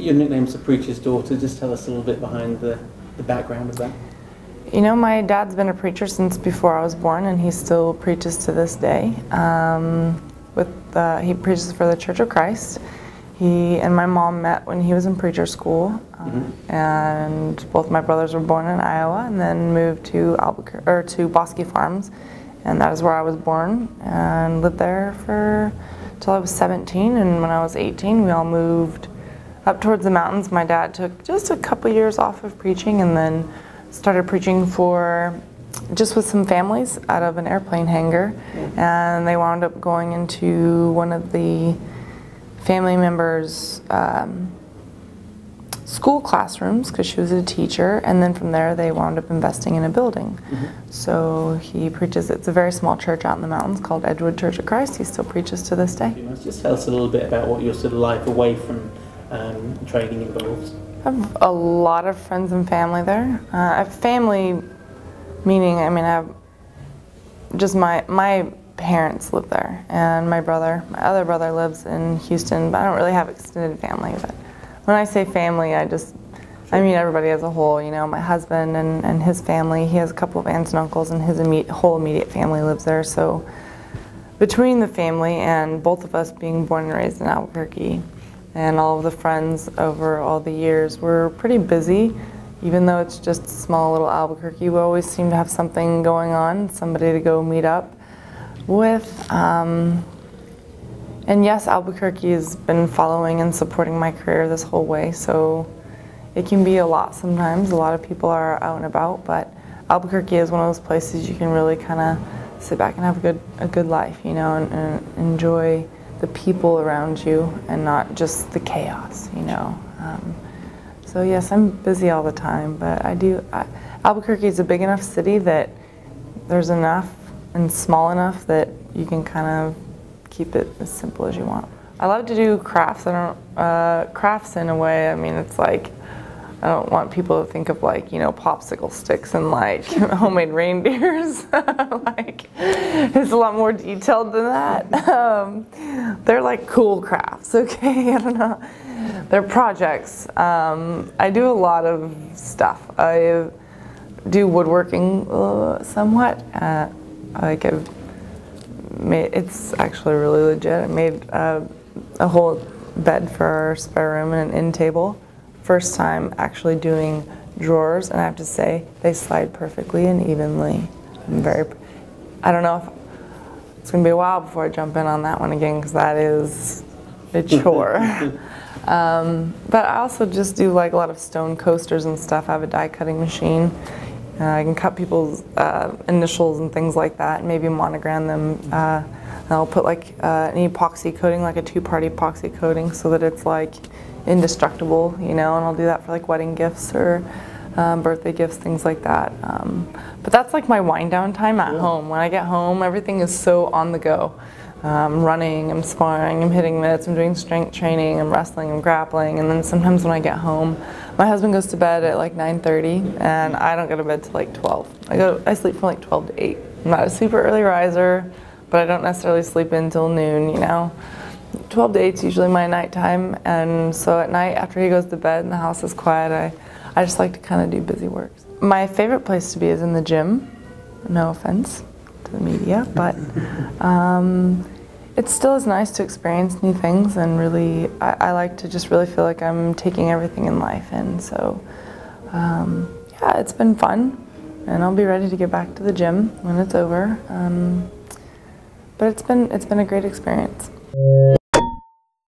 Your nickname's the preacher's daughter. Just tell us a little bit behind the background of that. You know, my dad's been a preacher since before I was born, and he still preaches to this day. He preaches for the Church of Christ. He and my mom met when he was in preacher school, and both my brothers were born in Iowa, and then moved to Albuquerque or to Bosque Farms, and that is where I was born, and lived there for till I was 17. And when I was 18, we all moved up towards the mountains. My dad took just a couple years off of preaching, and then started preaching just with some families out of an airplane hangar, and they wound up going into one of the family members' school classrooms because she was a teacher, and then from there they wound up investing in a building. So he preaches. It's a very small church out in the mountains called Edgewood Church of Christ. He still preaches to this day. Just tell us a little bit about what your sort of life away from training involves. I have a lot of friends and family there. I have family, meaning, I mean, I have just my parents live there, and my other brother lives in Houston, but I don't really have extended family. But when I say family, I mean everybody as a whole. You know, my husband and his family. He has a couple of aunts and uncles, and his whole immediate family lives there. So between the family and both of us being born and raised in Albuquerque, and all of the friends over all the years, we're pretty busy. Even though it's just a small little Albuquerque, we always seem to have something going on, somebody to go meet up with. And yes, Albuquerque has been following and supporting my career this whole way, so it can be a lot sometimes. A lot of people are out and about, but Albuquerque is one of those places you can really kind of sit back and have a good life, you know, and enjoy the people around you and not just the chaos, you know. So yes, I'm busy all the time, but Albuquerque is a big enough city that there's enough and small enough that you can kind of keep it as simple as you want. I love to do crafts. Crafts in a way, I mean, it's like, I don't want people to think of like, you know, popsicle sticks and like homemade reindeers. Like, it's a lot more detailed than that. They're like cool crafts, okay? I don't know. They're projects. I do a lot of stuff. I do woodworking somewhat. It's actually really legit. I made a whole bed for our spare room and an end table. First time actually doing drawers, and I have to say they slide perfectly and evenly. I don't know if it's gonna be a while before I jump in on that one again, because that is a chore. But I also just do like a lot of stone coasters and stuff. I have a die cutting machine. I can cut people's initials and things like that, and maybe monogram them. And I'll put like an epoxy coating, like a two-part epoxy coating, so that it's like indestructible, you know, and I'll do that for like wedding gifts or birthday gifts, things like that. But that's like my wind down time at home. When I get home, everything is so on the go. I'm running, I'm sparring, I'm hitting mitts, I'm doing strength training, I'm wrestling, I'm grappling, and then sometimes when I get home, my husband goes to bed at like 9:30, and I don't go to bed till like 12. I sleep from like 12 to 8. I'm not a super early riser, but I don't necessarily sleep until noon, you know. 12 to 8 is usually my nighttime, and so at night after he goes to bed and the house is quiet, I just like to kind of do busy work. My favorite place to be is in the gym. No offense to the media, but it still is nice to experience new things, and really I like to just really feel like I'm taking everything in life in. So yeah, it's been fun, and I'll be ready to get back to the gym when it's over. But it's been a great experience.